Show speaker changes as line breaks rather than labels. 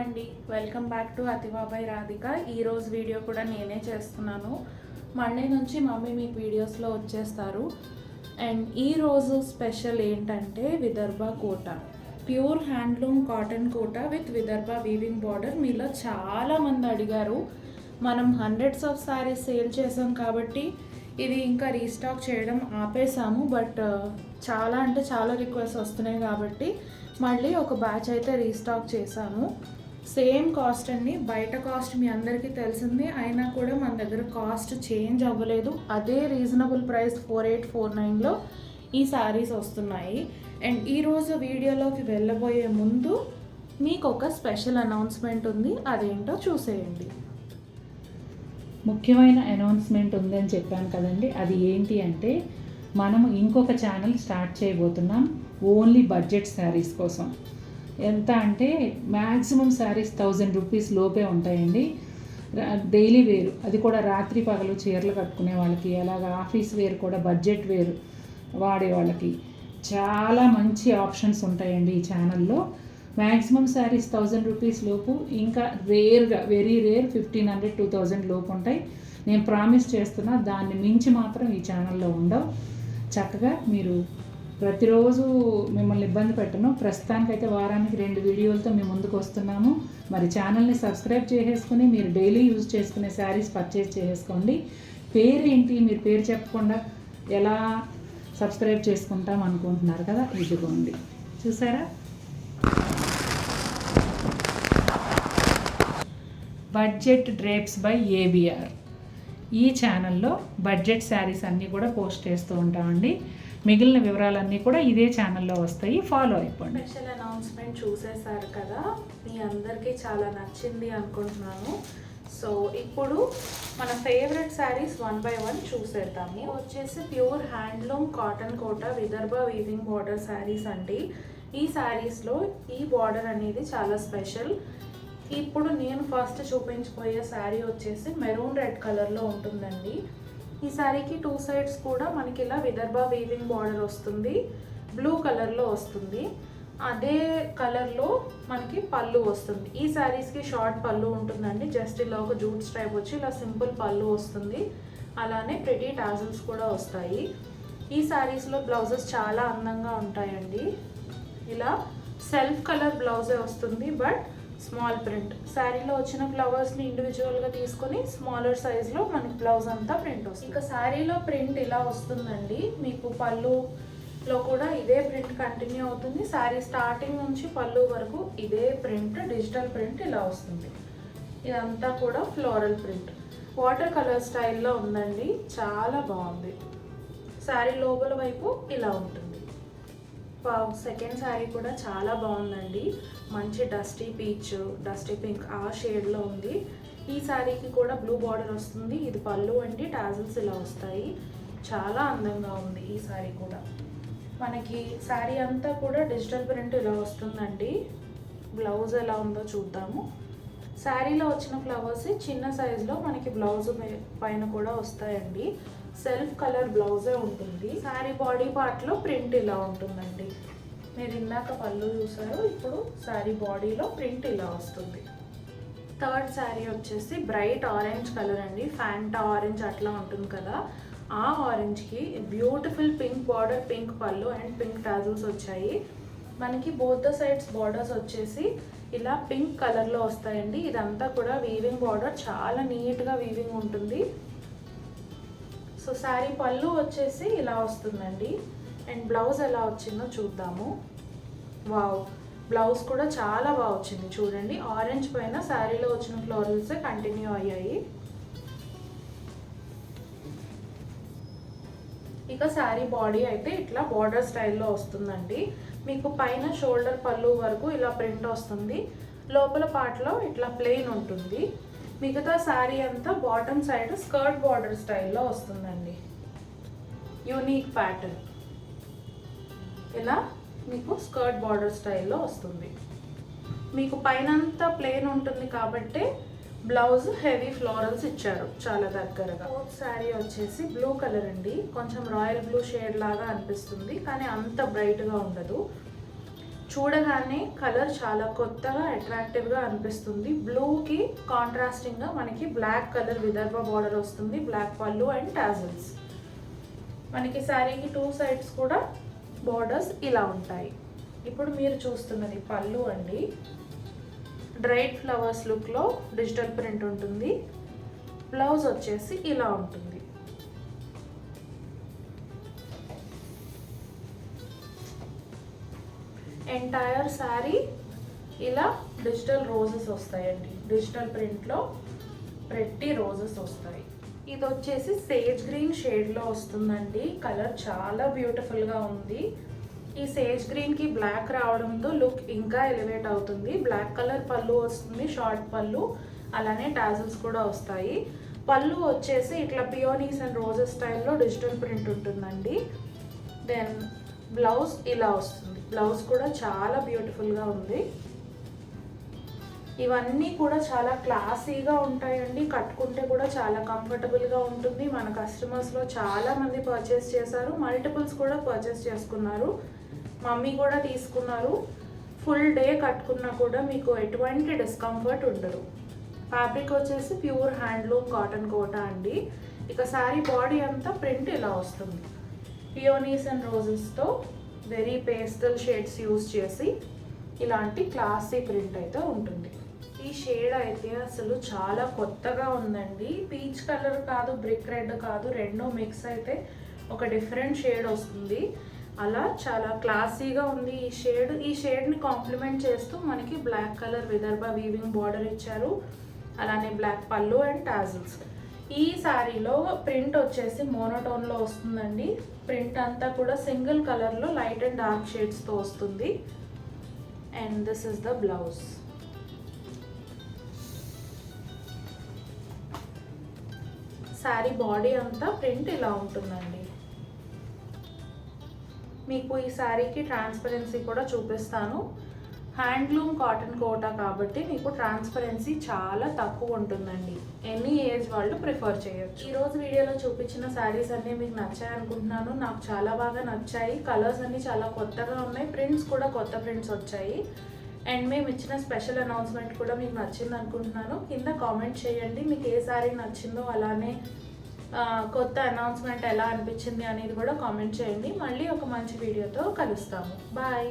అండి, welcome back to Athiva by Radhika. ఈరోజు video కూడా నేనే చేస్తున్నాను. మండే నుంచి మమ్మీ మీకు వీడియోస్లో వచ్చేస్తారు. అండ్ ఈరోజు స్పెషల్ ఏంటంటే Vidarbha Kota, pure handloom cotton Kota with Vidarbha weaving border. మీలో చాలామంది అడిగారు. మనం హండ్రెడ్స్ ఆఫ్ శారీస్ సేల్ చేసాం కాబట్టి ఇది ఇంకా రీస్టాక్ చేయడం ఆపేసాము. బట్ చాలా అంటే చాలా రిక్వెస్ట్ వస్తున్నాయి కాబట్టి మళ్ళీ ఒక బ్యాచ్ అయితే రీస్టాక్ చేశాము. సేమ్ కాస్ట్ అండి, బయట కాస్ట్ మీ అందరికీ తెలిసింది, అయినా కూడా మన దగ్గర కాస్ట్ చేంజ్ అవ్వలేదు. అదే రీజనబుల్ ప్రైస్ 4849లో ఈ శారీస్ వస్తున్నాయి. అండ్ ఈరోజు వీడియోలోకి వెళ్ళబోయే ముందు మీకు ఒక స్పెషల్ అనౌన్స్మెంట్ ఉంది, అదేంటో చూసేయండి.
ముఖ్యమైన అనౌన్స్మెంట్ ఉందని చెప్పాను కదండి, అది ఏంటి అంటే మనము ఇంకొక ఛానల్ స్టార్ట్ చేయబోతున్నాం ఓన్లీ బడ్జెట్ శారీస్ కోసం. ఎంత అంటే మ్యాక్సిమం శారీస్ 1000 రూపీస్ లోపే ఉంటాయండి. డైలీ వేరు, అది కూడా రాత్రి పగలు చీరలు కట్టుకునే వాళ్ళకి, అలాగా ఆఫీస్ వేర్ కూడా బడ్జెట్ వేరు వాడే వాళ్ళకి చాలా మంచి ఆప్షన్స్ ఉంటాయండి ఈ ఛానల్లో. మ్యాక్సిమం శారీస్ 1000 రూపీస్ లోపు, ఇంకా రేర్గా వెరీ రేర్ 1500 2000 లోపు ఉంటాయి. నేను ప్రామిస్ చేస్తున్నా, దాన్ని మించి మాత్రం ఈ ఛానల్లో ఉండవు. చక్కగా మీరు ప్రతిరోజు మిమ్మల్ని ఇబ్బంది పెట్టను. ప్రస్తుతానికైతే వారానికి 2 వీడియోలతో మేము ముందుకు వస్తున్నాము. మరి ఛానల్ని సబ్స్క్రైబ్ చేసేసుకుని మీరు డైలీ యూజ్ చేసుకునే శారీస్ పర్చేస్ చేసుకోండి. పేరు ఏంటి, మీరు పేరు చెప్పకుండా ఎలా సబ్స్క్రైబ్ చేసుకుంటాం అనుకుంటున్నారు కదా, ఇదిగోండి చూసారా, బడ్జెట్ డ్రేప్స్ బై ఏబిఆర్. ఈ ఛానల్లో బడ్జెట్ శారీస్ అన్నీ కూడా పోస్ట్ చేస్తూ ఉంటామండి. మిగిలిన వివరాలన్నీ కూడా ఇదే ఛానల్లో వస్తాయి, ఫాలో అయిపోండి.
స్పెషల్ అనౌన్స్మెంట్ చూసేశారు కదా, మీ అందరికీ చాలా నచ్చింది అనుకుంటున్నాను. సో ఇప్పుడు మన ఫేవరెట్ శారీస్ 1 by 1 చూసేద్దాము. వచ్చేసి ప్యూర్ హ్యాండ్లూమ్ కాటన్ కోట విదర్భ వీవింగ్ బార్డర్ శారీస్ అండి. ఈ శారీస్లో ఈ బార్డర్ అనేది చాలా స్పెషల్. ఇప్పుడు నేను ఫస్ట్ చూపించబోయే శారీ వచ్చేసి మెరూన్ రెడ్ కలర్లో ఉంటుందండి. ఈ శారీకి 2 సైడ్స్ కూడా మనకి ఇలా విదర్భ వీవింగ్ బార్డర్ వస్తుంది, బ్లూ కలర్లో వస్తుంది. అదే కలర్లో మనకి పళ్ళు వస్తుంది. ఈ శారీస్కి షార్ట్ పళ్ళు ఉంటుందండి, జస్ట్ ఇలా ఒక జూట్ స్ట్రైప్ వచ్చి ఇలా సింపుల్ పళ్ళు వస్తుంది. అలానే ప్రిటీ టాజిల్స్ కూడా వస్తాయి. ఈ శారీస్లో బ్లౌజెస్ చాలా అందంగా ఉంటాయండి. ఇలా సెల్ఫ్ కలర్ బ్లౌజే వస్తుంది, బట్ స్మాల్ ప్రింట్. శారీలో వచ్చిన ఫ్లవర్స్ని ఇండివిజువల్గా తీసుకొని స్మాలర్ సైజ్లో మనకి బ్లౌజ్ అంతా ప్రింట్ వస్తుంది. ఇంకా శారీలో ప్రింట్ ఇలా వస్తుందండి. మీకు పళ్ళులో కూడా ఇదే ప్రింట్ కంటిన్యూ అవుతుంది. శారీ స్టార్టింగ్ నుంచి పళ్ళు వరకు ఇదే ప్రింట్, డిజిటల్ ప్రింట్ ఇలా వస్తుంది. ఇదంతా కూడా ఫ్లోరల్ ప్రింట్, వాటర్ కలర్ స్టైల్లో ఉందండి, చాలా బాగుంది. శారీ లోపల వైపు ఇలా ఉంటుంది. సెకండ్ శారీ కూడా చాలా బాగుందండి, మంచి డస్టీ పీచ్, డస్టీ పింక్ ఆ షేడ్లో ఉంది. ఈ శారీకి కూడా బ్లూ బార్డర్ వస్తుంది. ఇది పళ్ళు అండి, టాజిల్స్ ఇలా వస్తాయి. చాలా అందంగా ఉంది ఈ శారీ కూడా. మనకి శారీ అంతా కూడా డిజిటల్ ప్రింట్ ఇలా వస్తుందండి. బ్లౌజ్ ఎలా ఉందో చూద్దాము. శారీలో వచ్చిన ఫ్లవర్స్ చిన్న సైజులో మనకి బ్లౌజ్ పైన కూడా వస్తాయండి. సెల్ఫ్ కలర్ బ్లౌజే ఉంటుంది. శారీ బాడీ పార్ట్లో ప్రింట్ ఇలా ఉంటుందండి. మీరు ఇందాక పళ్ళు చూసారు, ఇప్పుడు శారీ బాడీలో ప్రింట్ ఇలా వస్తుంది. థర్డ్ శారీ వచ్చేసి బ్రైట్ ఆరెంజ్ కలర్ అండి, ఫ్యాంటా ఆరెంజ్ అట్లా ఉంటుంది కదా, ఆ ఆరెంజ్కి బ్యూటిఫుల్ పింక్ బార్డర్, పింక్ పళ్ళు అండ్ పింక్ టాజిల్స్ వచ్చాయి. మనకి బోత్ ద సైడ్స్ బార్డర్స్ వచ్చేసి ఇలా పింక్ కలర్లో వస్తాయండి. ఇదంతా కూడా వీవింగ్ బార్డర్, చాలా నీట్గా వీవింగ్ ఉంటుంది. సో శారీ పళ్ళు వచ్చేసి ఇలా వస్తుందండి. అండ్ బ్లౌజ్ ఎలా వచ్చిందో చూద్దాము. వావ్, బ్లౌజ్ కూడా చాలా బాగా వచ్చింది చూడండి. ఆరెంజ్ పైన శారీలో వచ్చిన ఫ్లోరల్స్ కంటిన్యూ అయ్యాయి. ఇక శారీ బాడీ అయితే ఇట్లా బార్డర్ స్టైల్లో వస్తుందండి. మీకు పైన షోల్డర్ పళ్ళు వరకు ఇలా ప్రింట్ వస్తుంది, లోపల పార్ట్లో ఇట్లా ప్లెయిన్ ఉంటుంది. మిగతా శారీ అంతా బాటమ్ సైడ్ స్కర్ట్ బార్డర్ స్టైల్లో వస్తుందండి. యూనిక్ ప్యాటర్న్ ఇలా మీకు స్కర్ట్ బార్డర్ స్టైల్లో వస్తుంది. మీకు పైనంతా ప్లెయిన్ ఉంటుంది కాబట్టి బ్లౌజ్ హెవీ ఫ్లోరల్స్ ఇచ్చారు చాలా దగ్గరగా. ఫోర్త్ శారీ వచ్చేసి బ్లూ కలర్ అండి, కొంచెం రాయల్ బ్లూ షేడ్ లాగా అనిపిస్తుంది, కానీ అంత బ్రైట్గా ఉండదు. చూడగానే కలర్ చాలా కొత్తగా అట్రాక్టివ్గా అనిపిస్తుంది. బ్లూకి కాంట్రాస్టింగ్గా మనకి బ్లాక్ కలర్ విదర్భ బార్డర్ వస్తుంది, బ్లాక్ పళ్ళు అండ్ టాజిల్స్. మనకి శారీకి 2 సైడ్స్ కూడా బార్డర్స్ ఇలా ఉంటాయి. ఇప్పుడు మీరు చూస్తున్నది పళ్ళు అండి. డ్రైడ్ ఫ్లవర్స్ లుక్లో డిజిటల్ ప్రింట్ ఉంటుంది. బ్లౌజ్ వచ్చేసి ఇలా ఉంటుంది. ఎంటైర్ శారీ ఇలా డిజిటల్ రోజెస్ వస్తాయండి. డిజిటల్ ప్రింట్లో ప్రెట్టి రోజెస్ వస్తాయి. ఇది వచ్చేసి సేజ్ గ్రీన్ షేడ్లో వస్తుందండి. కలర్ చాలా బ్యూటిఫుల్గా ఉంది. ఈ సేజ్ గ్రీన్కి బ్లాక్ రావడంతో లుక్ ఇంకా ఎలివేట్ అవుతుంది. బ్లాక్ కలర్ పళ్ళు వస్తుంది, షార్ట్ పళ్ళు, అలానే టాజిల్స్ కూడా వస్తాయి. పళ్ళు వచ్చేసి ఇట్లా పియోనీస్ అండ్ రోజెస్ స్టైల్లో డిజిటల్ ప్రింట్ ఉంటుందండి. దెన్ బ్లౌజ్ ఇలా వస్తుంది. బ్లౌజ్ కూడా చాలా బ్యూటిఫుల్గా ఉంది. ఇవన్నీ కూడా చాలా క్లాసీగా ఉంటాయండి. కట్టుకుంటే కూడా చాలా కంఫర్టబుల్గా ఉంటుంది. మన కస్టమర్స్లో చాలామంది పర్చేస్ చేశారు, మల్టిపుల్స్ కూడా పర్చేస్ చేసుకున్నారు. మమ్మీ కూడా తీసుకున్నారు. ఫుల్ డే కట్టుకున్నా కూడా మీకు ఎటువంటి డిస్కంఫర్ట్ ఉండదు. ఫ్యాబ్రిక్ వచ్చేసి ప్యూర్ హ్యాండ్లూమ్ కాటన్ కోటా అండి. ఇక శారీ బాడీ అంతా ప్రింట్ ఇలా వస్తుంది. పియోనీస్ అండ్ రోజెస్తో వెరీ పేస్టల్ షేడ్స్ యూజ్ చేసి ఇలాంటి క్లాసీ ప్రింట్ అయితే ఉంటుంది. ఈ షేడ్ అయితే అసలు చాలా కొత్తగా ఉందండి. పీచ్ కలర్ కాదు, బ్రిక్ రెడ్ కాదు, రెండు మిక్స్ అయితే ఒక డిఫరెంట్ షేడ్ వస్తుంది. అలా చాలా క్లాసీగా ఉంది ఈ షేడ్. ఈ షేడ్ని కాంప్లిమెంట్ చేస్తూ మనకి black colour Vidarbha weaving border ఇచ్చారు, అలానే బ్లాక్ పళ్ళు అండ్ టాజిల్స్. ఈ శారీలో ప్రింట్ వచ్చేసి మోనోటోన్లో వస్తుందండి. ప్రింట్ అంతా కూడా సింగిల్ కలర్లో లైట్ అండ్ డార్క్ షేడ్స్తో వస్తుంది. And this is the blouse. Sari body అంతా ప్రింట్ ఇలా ఉంటుందండి. మీకు ఈ శారీకి ట్రాన్స్పరెన్సీ కూడా చూపిస్తాను. హ్యాండ్లూమ్ కాటన్ కోటా కాబట్టి మీకు ట్రాన్స్పరెన్సీ చాలా తక్కువ ఉంటుందండి. ఎనీ ఏజ్ వాళ్ళు ప్రిఫర్ చేయొచ్చు. ఈరోజు వీడియోలో చూపించిన శారీస్ అన్నీ మీకు నచ్చాయి అనుకుంటున్నాను. నాకు చాలా బాగా నచ్చాయి. కలర్స్ అన్నీ చాలా కొత్తగా ఉన్నాయి. ప్రింట్స్ కూడా కొత్త ప్రింట్స్ వచ్చాయి. అండ్ మేము ఇచ్చిన స్పెషల్ అనౌన్స్మెంట్ కూడా మీకు నచ్చింది అనుకుంటున్నాను. కింద కామెంట్ చేయండి మీకు ఏ శారీ నచ్చిందో, అలానే కొత్త అనౌన్స్మెంట్ ఎలా అనిపించింది అనేది కూడా కామెంట్ చేయండి. మళ్ళీ ఒక మంచి వీడియోతో కలుస్తాము. బాయ్.